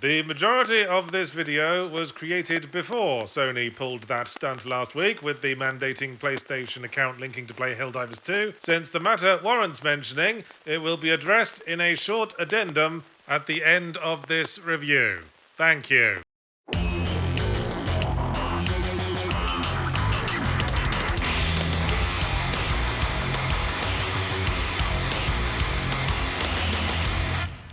The majority of this video was created before Sony pulled that stunt last week with the mandating PlayStation account linking to play Helldivers 2. Since the matter warrants mentioning, it will be addressed in a short addendum at the end of this review. Thank you.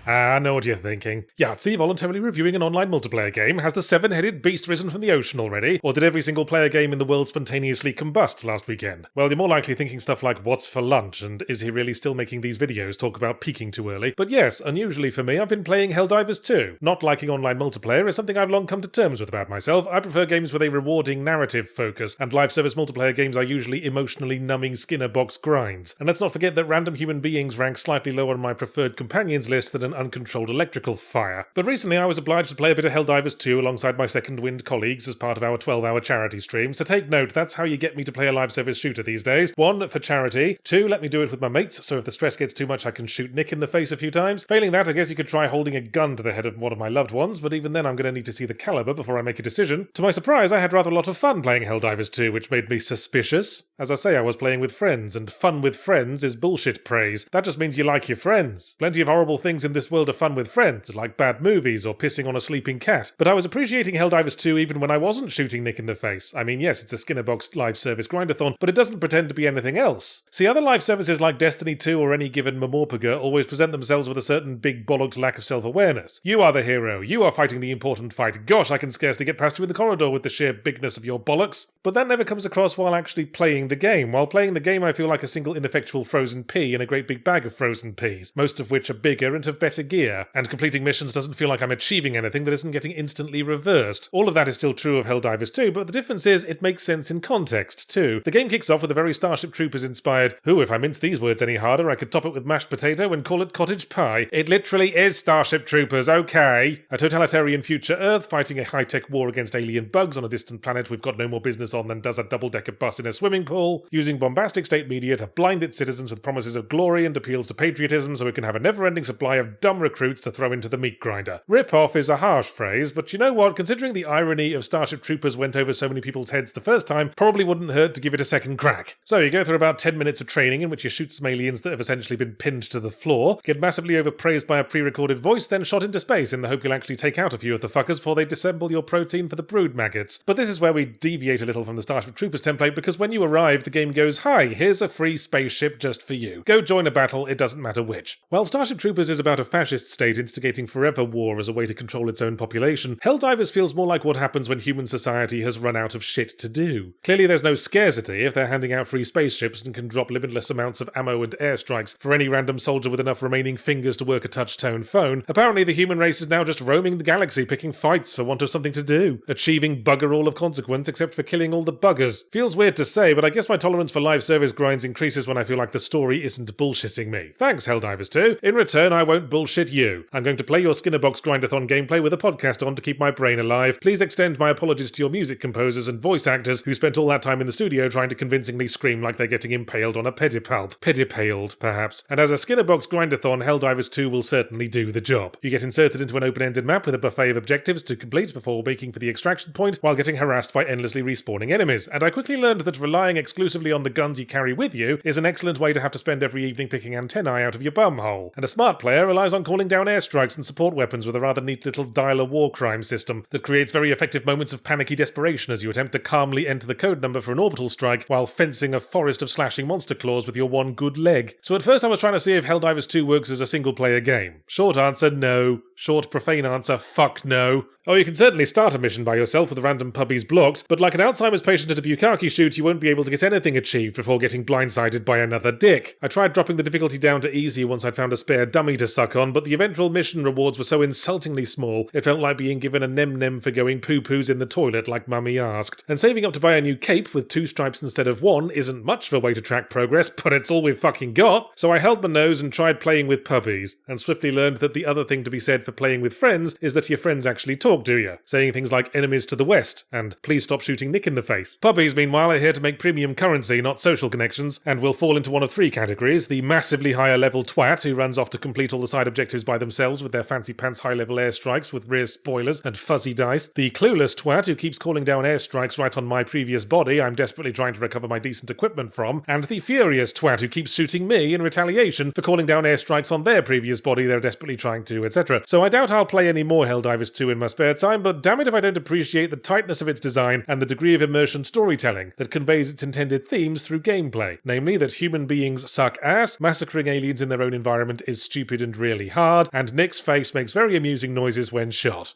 I know what you're thinking. Yahtzee voluntarily reviewing an online multiplayer game? Has the seven-headed beast risen from the ocean already? Or did every single player game in the world spontaneously combust last weekend? Well, you're more likely thinking stuff like, what's for lunch, and is he really still making these videos talk about peaking too early? But yes, unusually for me, I've been playing Helldivers 2. Not liking online multiplayer is something I've long come to terms with about myself. I prefer games with a rewarding narrative focus, and live service multiplayer games are usually emotionally numbing Skinner box grinds. And let's not forget that random human beings rank slightly lower on my preferred companions list than an uncontrolled electrical fire. But recently I was obliged to play a bit of Helldivers 2 alongside my Second Wind colleagues as part of our 12-hour charity stream, so take note, that's how you get me to play a live service shooter these days. 1, for charity. 2, let me do it with my mates, so if the stress gets too much I can shoot Nick in the face a few times. Failing that, I guess you could try holding a gun to the head of one of my loved ones, but even then I'm going to need to see the caliber before I make a decision. To my surprise, I had rather a lot of fun playing Helldivers 2, which made me suspicious. As I say, I was playing with friends, and fun with friends is bullshit praise. That just means you like your friends. Plenty of horrible things in this world are fun with friends, like bad movies or pissing on a sleeping cat. But I was appreciating Helldivers 2 even when I wasn't shooting Nick in the face. I mean, yes, it's a Skinnerbox live service grindathon, but it doesn't pretend to be anything else. See, other live services like Destiny 2 or any given Mamorpaga always present themselves with a certain big bollocked lack of self-awareness. You are the hero. You are fighting the important fight. Gosh, I can scarcely get past you in the corridor with the sheer bigness of your bollocks. But that never comes across while actually playing the game. While playing the game, I feel like a single ineffectual frozen pea in a great big bag of frozen peas, most of which are bigger and have better gear, and completing missions doesn't feel like I'm achieving anything that isn't getting instantly reversed. All of that is still true of Helldivers 2, but the difference is it makes sense in context too. The game kicks off with a very Starship Troopers inspired, if I mince these words any harder I could top it with mashed potato and call it cottage pie. It literally is Starship Troopers, okay? A totalitarian future Earth fighting a high-tech war against alien bugs on a distant planet we've got no more business on than does a double-decker bus in a swimming pool, using bombastic state media to blind its citizens with promises of glory and appeals to patriotism so it can have a never-ending supply of dumb recruits to throw into the meat grinder. Rip-off is a harsh phrase, but you know what? Considering the irony of Starship Troopers went over so many people's heads the first time, probably wouldn't hurt to give it a second crack. So you go through about 10 minutes of training in which you shoot some aliens that have essentially been pinned to the floor, get massively overpraised by a pre-recorded voice, then shot into space in the hope you'll actually take out a few of the fuckers before they dissemble your protein for the brood maggots. But this is where we deviate a little from the Starship Troopers template, because when you arrive, the game goes, "Hi, here's a free spaceship just for you. Go join a battle, it doesn't matter which." While Starship Troopers is about a fascist state instigating forever war as a way to control its own population, Helldivers feels more like what happens when human society has run out of shit to do. Clearly there's no scarcity if they're handing out free spaceships and can drop limitless amounts of ammo and airstrikes for any random soldier with enough remaining fingers to work a touch-tone phone. Apparently the human race is now just roaming the galaxy picking fights for want of something to do, achieving bugger all of consequence except for killing all the buggers. Feels weird to say, but I guess my tolerance for live service grinds increases when I feel like the story isn't bullshitting me. Thanks, Helldivers 2. In return, I won't bullshit you. I'm going to play your Skinnerbox Grindathon gameplay with a podcast on to keep my brain alive. Please extend my apologies to your music composers and voice actors who spent all that time in the studio trying to convincingly scream like they're getting impaled on a pedipalp. Pedipaled, perhaps. And as a Skinnerbox Grindathon, Helldivers 2 will certainly do the job. You get inserted into an open-ended map with a buffet of objectives to complete before making for the extraction point while getting harassed by endlessly respawning enemies. And I quickly learned that relying exclusively on the guns you carry with you is an excellent way to have to spend every evening picking antennae out of your bumhole. And a smart player relies on calling down airstrikes and support weapons with a rather neat little dial-a-war crime system that creates very effective moments of panicky desperation as you attempt to calmly enter the code number for an orbital strike while fencing a forest of slashing monster claws with your one good leg. So at first I was trying to see if Helldivers 2 works as a single-player game. Short answer, no. Short, profane answer, fuck no. Oh, you can certainly start a mission by yourself with random puppies blocked, but like an Alzheimer's patient at a Bukkake shoot, you won't be able to get anything achieved before getting blindsided by another dick. I tried dropping the difficulty down to easy once I'd found a spare dummy to suck on, but the eventual mission rewards were so insultingly small, it felt like being given a nem-nem for going poo-poos in the toilet like Mummy asked. And saving up to buy a new cape with 2 stripes instead of 1 isn't much of a way to track progress, but it's all we've fucking got. So I held my nose and tried playing with puppies, and swiftly learned that the other thing to be said for playing with friends is that your friends actually talk to you, saying things like enemies to the west, and please stop shooting Nick in the face. Puppies, meanwhile, are here to make premium premium currency, not social connections, and will fall into one of three categories: the massively higher level twat who runs off to complete all the side objectives by themselves with their fancy pants high level airstrikes with rear spoilers and fuzzy dice, the clueless twat who keeps calling down airstrikes right on my previous body I'm desperately trying to recover my decent equipment from, and the furious twat who keeps shooting me in retaliation for calling down airstrikes on their previous body they're desperately trying to, etc. So I doubt I'll play any more Helldivers 2 in my spare time, but damn it if I don't appreciate the tightness of its design and the degree of immersion storytelling that conveys its intended themes through gameplay, namely that human beings suck ass, massacring aliens in their own environment is stupid and really hard, and Nick's face makes very amusing noises when shot.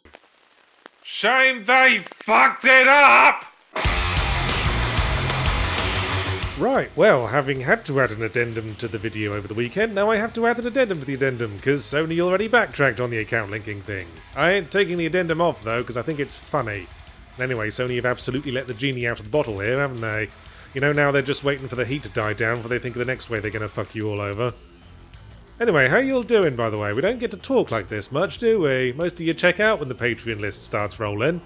Shame they fucked it up! Right, well, having had to add an addendum to the video over the weekend, now I have to add an addendum to the addendum, because Sony already backtracked on the account linking thing. I ain't taking the addendum off, though, because I think it's funny. Anyway, Sony have absolutely let the genie out of the bottle here, haven't they? You know, now they're just waiting for the heat to die down before they think of the next way they're going to fuck you all over. Anyway, how you all doing, by the way? We don't get to talk like this much, do we? Most of you check out when the Patreon list starts rolling.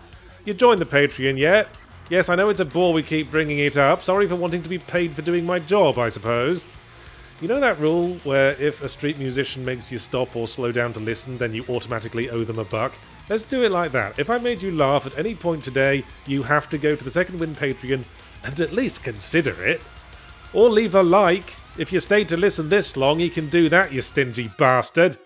You joined the Patreon yet? Yes, I know it's a bore we keep bringing it up. Sorry for wanting to be paid for doing my job, I suppose. You know that rule where if a street musician makes you stop or slow down to listen, then you automatically owe them $1? Let's do it like that. If I made you laugh at any point today, you have to go to the Second Wind Patreon and at least consider it. Or leave a like. If you stayed to listen this long, you can do that, you stingy bastard.